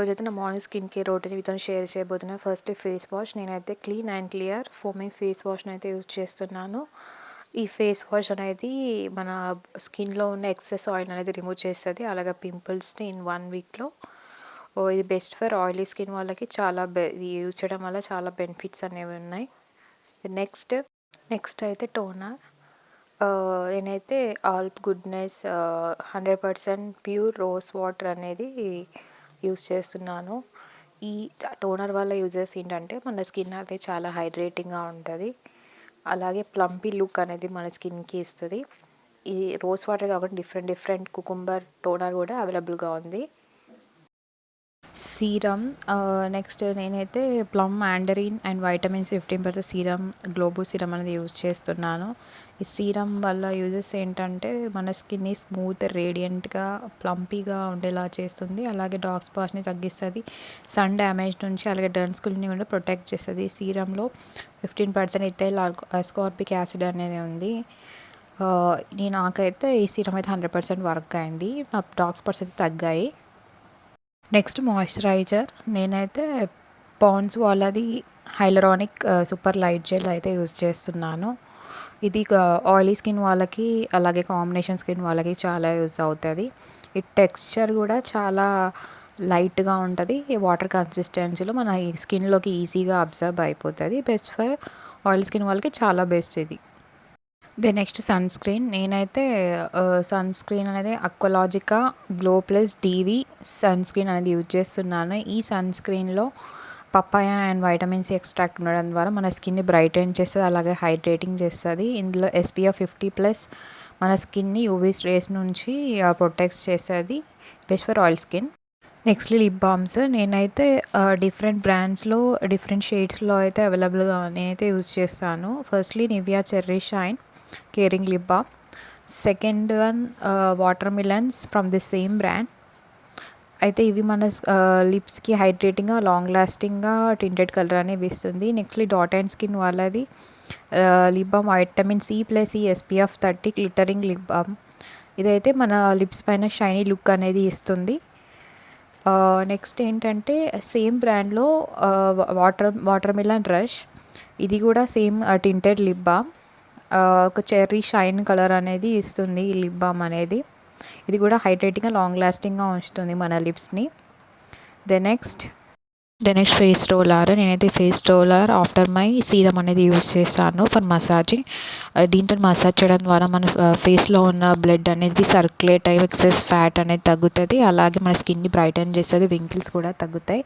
ఈరోజైతే నా morning skin care routine మీతో షేర్ చేయబోతున్నాను. First face wash. నేనైతే clean and clear foaming face వాష్ని అయితే యూజ్ చేస్తున్నాను. ఈ ఫేస్ వాష్ అనేది మన స్కిన్లో ఉన్న ఎక్సెస్ ఆయిల్ అనేది రిమూవ్ చేస్తుంది. అలాగే పింపుల్స్ని ఇన్ 1 వీక్లో. ఇది బెస్ట్ ఫర్ ఆయిలీ స్కిన్ వాళ్ళకి. ఇది యూజ్ చేయడం వల్ల చాలా బెనిఫిట్స్ అనేవి ఉన్నాయి. నెక్స్ట్ అయితే టోనర్. నేనైతే all goodness 100% pure rose water అనేది యూజ్ చేస్తున్నాను. ఈ టోనర్ వల్ల యూజెస్ ఏంటంటే మన స్కిన్ అయితే చాలా హైడ్రేటింగ్గా ఉంటుంది. అలాగే ప్లంపీ లుక్ అనేది మన స్కిన్కి ఇస్తుంది. ఈ రోజ్ వాటర్ కాకుండా డిఫరెంట్ కుకుంబర్ టోనర్ కూడా అవైలబుల్గా ఉంది. సీరమ్. నెక్స్ట్ నేనైతే plum mandarin and vitamins 15% serum గ్లోబో సీరమ్ అనేది యూజ్ చేస్తున్నాను. ఈ సీరమ్ వల్ల యూజెస్ ఏంటంటే మన స్కిన్ని స్మూత్ రేడియంట్గా ప్లంపీగా ఉండేలా చేస్తుంది. అలాగే డార్క్ స్పాట్స్ని తగ్గిస్తుంది. సన్ డ్యామేజ్ నుంచి అలాగే డర్న్ స్కిన్ని కూడా ప్రొటెక్ట్ చేస్తుంది. ఈ సీరంలో 15% ఇథైల్ అస్కార్బిక్ యాసిడ్ అనేది ఉంది. నాకైతే ఈ సీరం అయితే 100% వర్క్ అయింది. నా డార్క్ స్పాట్స్ అయితే తగ్గాయి. Next moisturiser. నేనైతే పాండ్స్ వాళ్ళది హైలరానిక్ సూపర్ లైట్ జెల్ అయితే యూజ్ చేస్తున్నాను. ఇది ఆయిలీ స్కిన్ వాళ్ళకి అలాగే కాంబినేషన్ స్కిన్ వాళ్ళకి చాలా యూజ్ అవుతుంది. ఈ టెక్స్చర్ కూడా చాలా లైట్గా ఉంటుంది. వాటర్ కన్సిస్టెన్సీలో మన స్కిన్లోకి ఈజీగా అబ్జర్వ్ అయిపోతుంది. బెస్ట్ ఫర్ ఆయిలీ స్కిన్ వాళ్ళకి చాలా బెస్ట్ ఇది. Next sunscreen. నేనైతే సన్ స్క్రీన్ అనేది Aqualogica glow plus dewy sunscreen అనేది యూజ్ చేస్తున్నాను. ఈ సన్ స్క్రీన్లో papaya and vitamin C extract ఉండడం ద్వారా మన స్కిన్ని బ్రైటన్ చేస్తుంది, అలాగే హైడ్రేటింగ్ చేస్తుంది. ఇందులో SPF 50+ మన స్కిన్ని యూవీ రేస్ నుంచి ప్రొటెక్ట్ చేస్తుంది. Best for oil skin. Next lip balms. నేనైతే డిఫరెంట్ బ్రాండ్స్లో డిఫరెంట్ షేడ్స్లో అయితే అవైలబుల్గా నేనైతే యూజ్ చేస్తాను. Firstly Nivea cherry shine caring lip balm. Second one watermelons from the same brand. అయితే ఇవి మన లిప్స్కి హైడ్రేటింగ్గా లాంగ్ లాస్టింగ్గా టింటెడ్ కలర్ అనేది ఇస్తుంది. నెక్స్ట్లీ డాట్ అండ్ స్కిన్ వాళ్ళది lip balm vitamin C + E SPF 30 glittering lip balm. ఇదైతే మన లిప్స్ పైన షైనీ లుక్ అనేది ఇస్తుంది. నెక్స్ట్ ఏంటంటే సేమ్ బ్రాండ్లో వాటర్ మిలన్ రష్. ఇది కూడా సేమ్ టింటెడ్ లిప్ బామ్. ఒక చెర్రీ షైన్ కలర్ అనేది ఇస్తుంది ఈ లిప్ బామ్ అనేది. ఇది కూడా హైడ్రేటింగ్గా లాంగ్ లాస్టింగ్గా ఉంచుతుంది మన లిప్స్ని. Next face roller. నేనైతే face roller after my serum అనేది యూజ్ చేస్తాను ఫర్ మసాజింగ్. దీంతో మసాజ్ చేయడం ద్వారా మన ఫేస్లో ఉన్న బ్లడ్ అనేది సర్క్యులేట్ అయ్యి ఎక్సెస్ ఫ్యాట్ అనేది తగ్గుతుంది. అలాగే మన స్కిన్ని బ్రైటన్ చేస్తుంది, వింకిల్స్ కూడా తగ్గుతాయి.